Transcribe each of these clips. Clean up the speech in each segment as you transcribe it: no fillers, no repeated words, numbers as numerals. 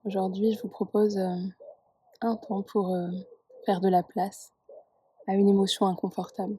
Aujourd'hui, je vous propose un temps pour faire de la place à une émotion inconfortable.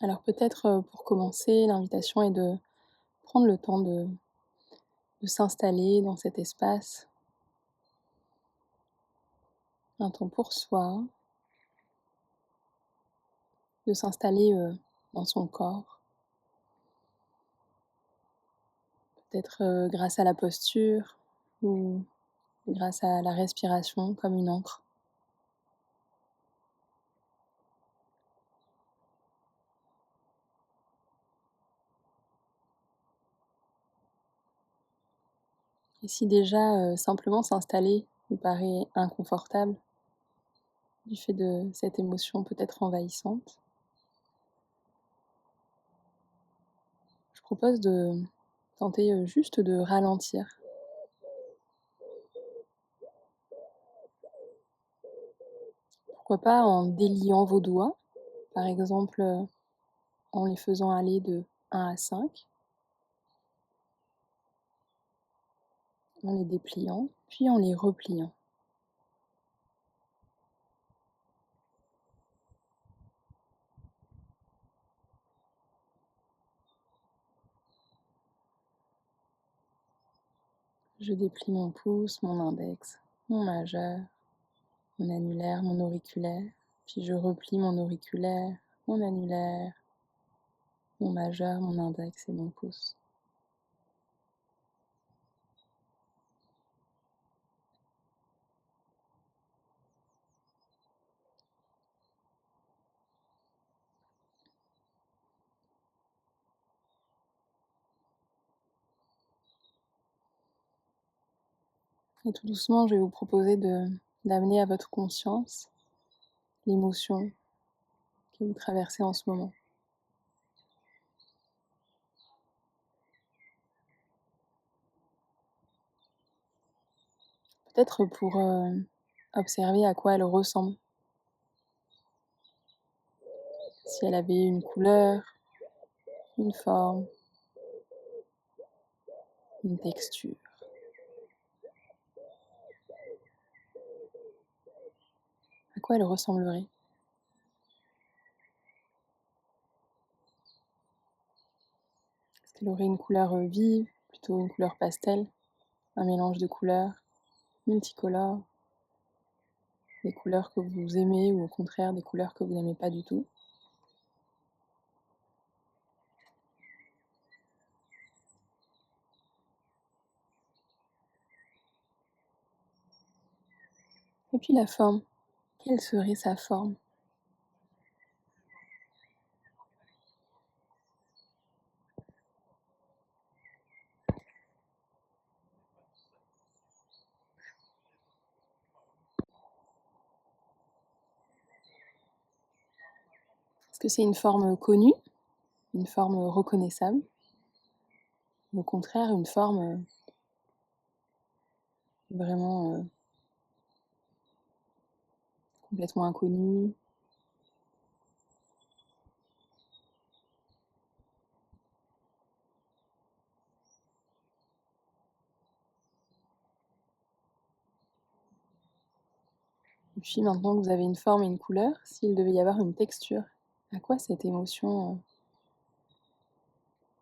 Alors peut-être pour commencer, l'invitation est de prendre le temps de s'installer dans cet espace, un temps pour soi, de s'installer dans son corps, peut-être grâce à la posture ou grâce à la respiration comme une encre. Et si déjà simplement s'installer vous paraît inconfortable du fait de cette émotion peut-être envahissante, je propose de tenter juste de ralentir. Pourquoi pas en déliant vos doigts, par exemple en les faisant aller de 1 à 5, en les dépliant, puis en les repliant. Je déplie mon pouce, mon index, mon majeur, mon annulaire, mon auriculaire, puis je replie mon auriculaire, mon annulaire, mon majeur, mon index et mon pouce. Et tout doucement, je vais vous proposer d'amener à votre conscience l'émotion que vous traversez en ce moment. Peut-être pour observer à quoi elle ressemble. Si elle avait une couleur, une forme, une texture. À quoi elle ressemblerait? Est-ce qu'elle aurait une couleur vive, plutôt une couleur pastel, un mélange de couleurs multicolores, des couleurs que vous aimez ou au contraire des couleurs que vous n'aimez pas du tout? Et puis la forme, quelle serait sa forme? Est-ce que c'est une forme connue, une forme reconnaissable, ou au contraire une forme vraiment complètement inconnue? Et puis maintenant que vous avez une forme et une couleur, s'il devait y avoir une texture, à quoi cette émotion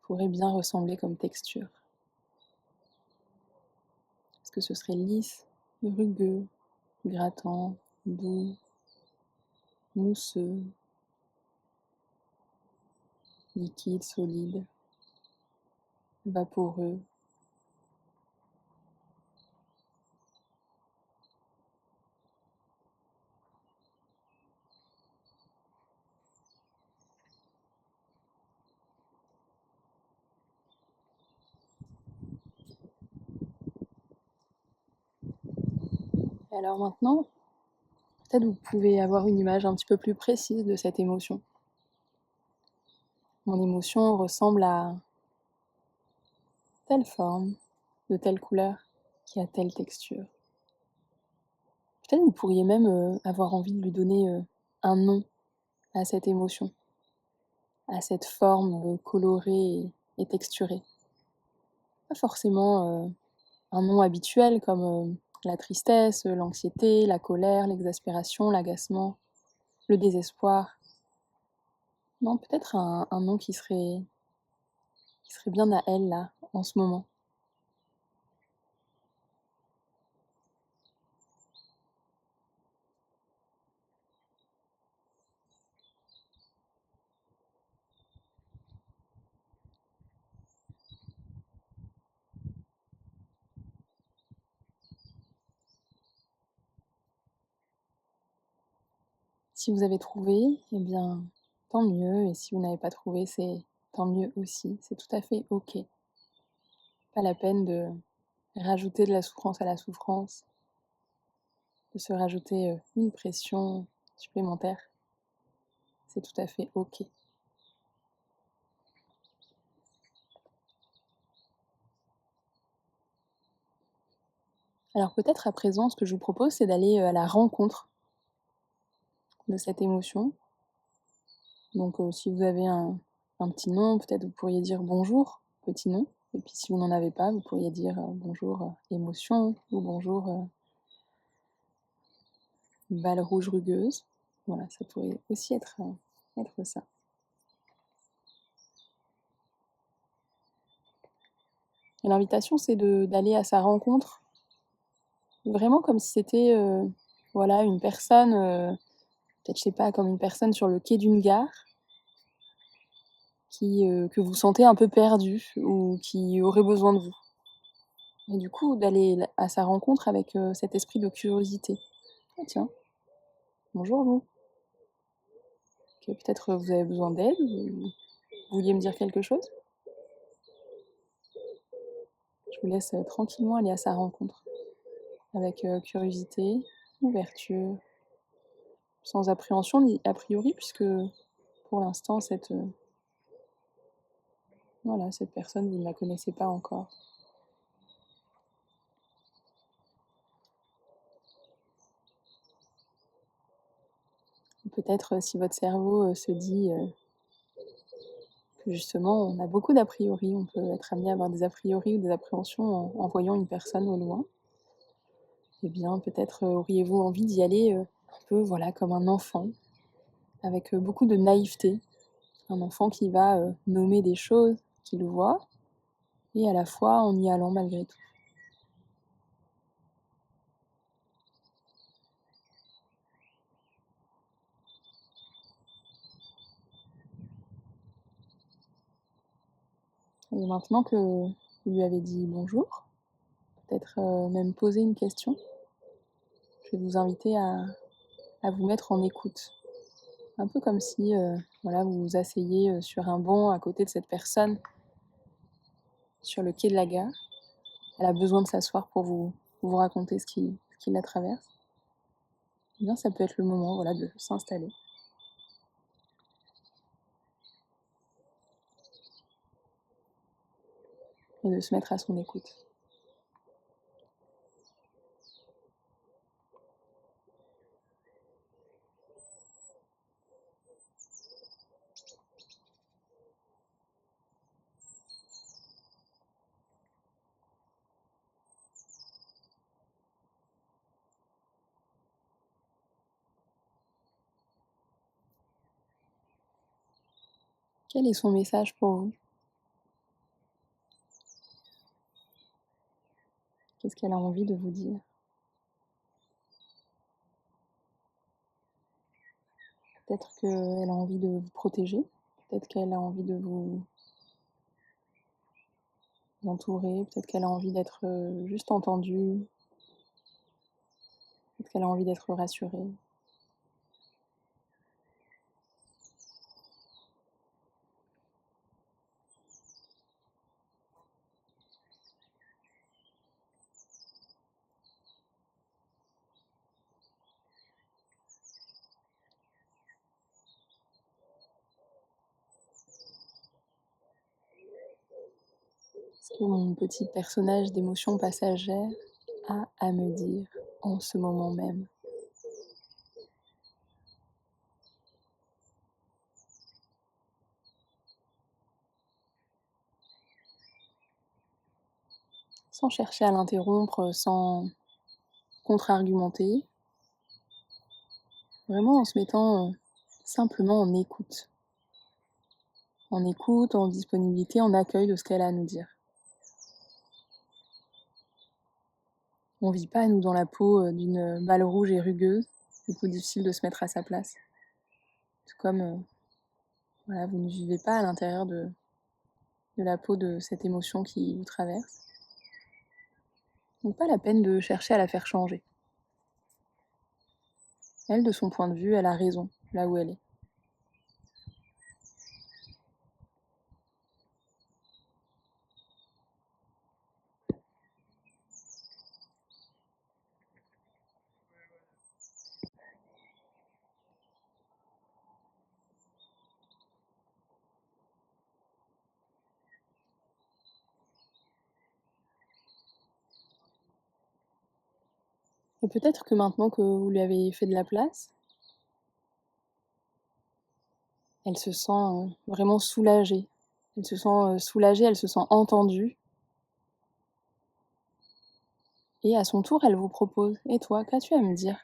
pourrait bien ressembler comme texture? Est-ce que ce serait lisse, rugueux, grattant, doux, mousseux, liquide, solide, vaporeux? Et alors maintenant, peut-être vous pouvez avoir une image un petit peu plus précise de cette émotion. Mon émotion ressemble à telle forme, de telle couleur, qui a telle texture. Peut-être vous pourriez même avoir envie de lui donner un nom à cette émotion, à cette forme colorée et texturée. Pas forcément un nom habituel comme la tristesse, l'anxiété, la colère, l'exaspération, l'agacement, le désespoir. Non, peut-être un nom qui serait bien à elle, là, en ce moment. Si vous avez trouvé, eh bien, tant mieux. Et si vous n'avez pas trouvé, c'est tant mieux aussi. C'est tout à fait OK. Pas la peine de rajouter de la souffrance à la souffrance, de se rajouter une pression supplémentaire. C'est tout à fait OK. Alors peut-être à présent, ce que je vous propose, c'est d'aller à la rencontre de cette émotion. Donc si vous avez un petit nom, peut-être vous pourriez dire bonjour, petit nom. Et puis si vous n'en avez pas, vous pourriez dire bonjour émotion ou bonjour balle rouge rugueuse. Voilà, ça pourrait aussi être ça. Et l'invitation, c'est d'aller à sa rencontre, vraiment comme si c'était voilà, une personne, peut-être, je sais pas, comme une personne sur le quai d'une gare, que vous sentez un peu perdu ou qui aurait besoin de vous. Et du coup, d'aller à sa rencontre avec cet esprit de curiosité. Ah tiens, bonjour vous. Ok, peut-être vous avez besoin d'aide ou vous vouliez me dire quelque chose? Je vous laisse tranquillement aller à sa rencontre avec curiosité, ouverture, sans appréhension ni a priori, puisque pour l'instant, voilà, cette personne, vous ne la connaissez pas encore. Peut-être si votre cerveau se dit que justement, on a beaucoup d'a priori, on peut être amené à avoir des a priori ou des appréhensions en voyant une personne au loin. Eh bien, peut-être auriez-vous envie d'y aller un peu, voilà, comme un enfant, avec beaucoup de naïveté. Un enfant qui va nommer des choses qu'il voit, et à la fois en y allant malgré tout. Et maintenant que vous lui avez dit bonjour, peut-être même poser une question, je vais vous inviter à vous mettre en écoute. Un peu comme si voilà, vous vous asseyez sur un banc à côté de cette personne sur le quai de la gare. Elle a besoin de s'asseoir pour vous raconter ce qui la traverse. Eh bien, ça peut être le moment, voilà, de s'installer et de se mettre à son écoute. Quel est son message pour vous? Qu'est-ce qu'elle a envie de vous dire? Peut-être qu'elle a envie de vous protéger, peut-être qu'elle a envie de vous entourer, peut-être qu'elle a envie d'être juste entendue, peut-être qu'elle a envie d'être rassurée. Ce que mon petit personnage d'émotion passagère a à me dire en ce moment même. sans chercher à l'interrompre, sans contre-argumenter, vraiment en se mettant simplement en écoute, en disponibilité, en accueil de ce qu'elle a à nous dire. On vit pas, nous, dans la peau d'une balle rouge et rugueuse, du coup difficile de se mettre à sa place. Tout comme voilà, vous ne vivez pas à l'intérieur de la peau de cette émotion qui vous traverse. Donc pas la peine de chercher à la faire changer. Elle, de son point de vue, elle a raison, là où elle est. Et peut-être que maintenant que vous lui avez fait de la place, elle se sent vraiment soulagée. Elle se sent soulagée, elle se sent entendue. Et à son tour, elle vous propose: «Et toi, qu'as-tu à me dire?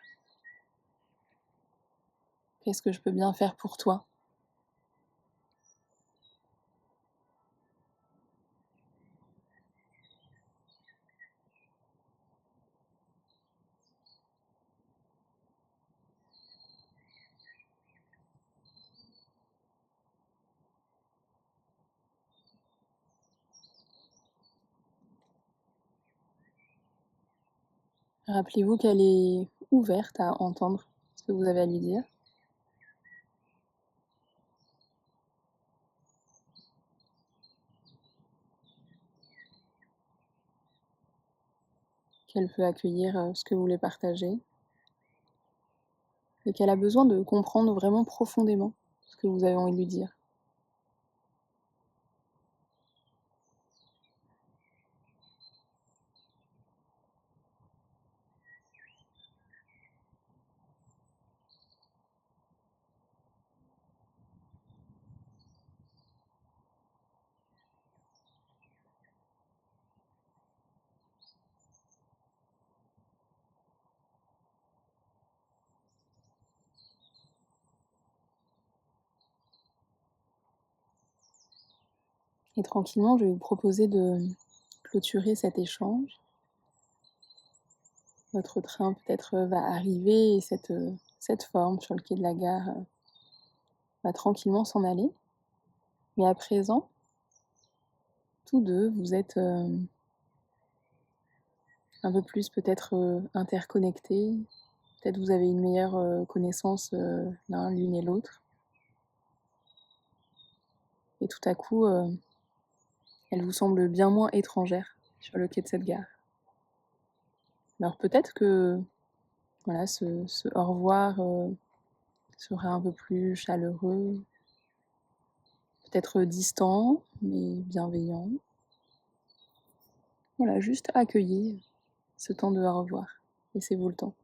Qu'est-ce que je peux bien faire pour toi?» Rappelez-vous qu'elle est ouverte à entendre ce que vous avez à lui dire. Qu'elle peut accueillir ce que vous voulez partager. Et qu'elle a besoin de comprendre vraiment profondément ce que vous avez envie de lui dire. Et tranquillement, je vais vous proposer de clôturer cet échange. Votre train peut-être va arriver et cette forme sur le quai de la gare va tranquillement s'en aller. Mais à présent, tous deux, vous êtes un peu plus peut-être interconnectés. Peut-être vous avez une meilleure connaissance l'une et l'autre. Et tout à coup, elle vous semble bien moins étrangère sur le quai de cette gare. Alors peut-être que voilà, ce au revoir sera un peu plus chaleureux, peut-être distant, mais bienveillant. Voilà, juste accueillez ce temps de au revoir. Laissez-vous le temps.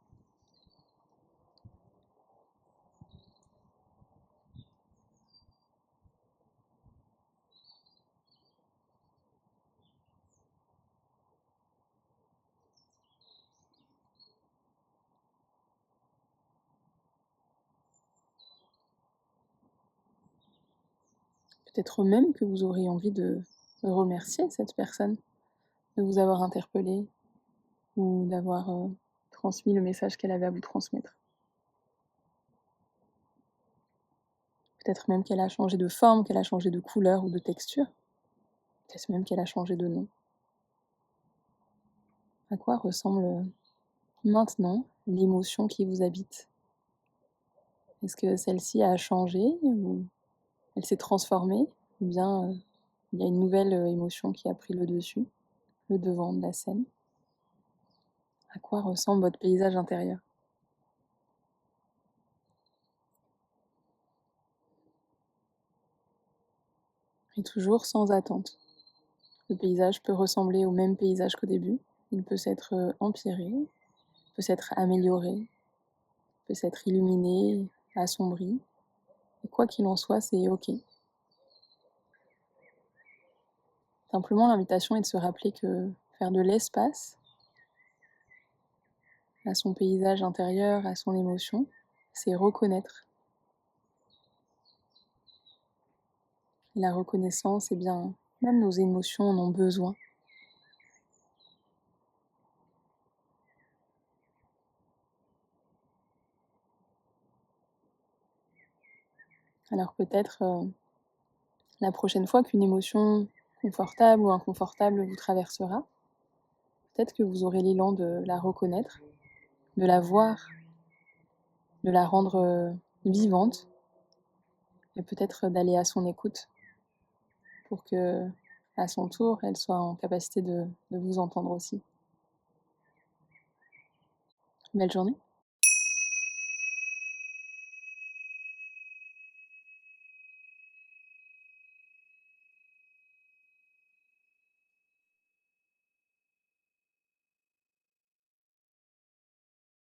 Peut-être même que vous aurez envie de remercier cette personne de vous avoir interpellé ou d'avoir transmis le message qu'elle avait à vous transmettre. Peut-être même qu'elle a changé de forme, qu'elle a changé de couleur ou de texture. Peut-être même qu'elle a changé de nom. À quoi ressemble maintenant l'émotion qui vous habite? Est-ce que celle-ci a changé ou elle s'est transformée? Ou bien il y a une nouvelle émotion qui a pris le dessus, le devant de la scène? À quoi ressemble votre paysage intérieur? Et toujours sans attente. Le paysage peut ressembler au même paysage qu'au début. Il peut s'être empiré, peut s'être amélioré, peut s'être illuminé, assombri. Et quoi qu'il en soit, c'est OK. Simplement, l'invitation est de se rappeler que faire de l'espace à son paysage intérieur, à son émotion, c'est reconnaître. Et la reconnaissance, eh bien, même nos émotions en ont besoin. Alors peut-être la prochaine fois qu'une émotion confortable ou inconfortable vous traversera, peut-être que vous aurez l'élan de la reconnaître, de la voir, de la rendre vivante et peut-être d'aller à son écoute pour que, à son tour, elle soit en capacité de vous entendre aussi. Belle journée.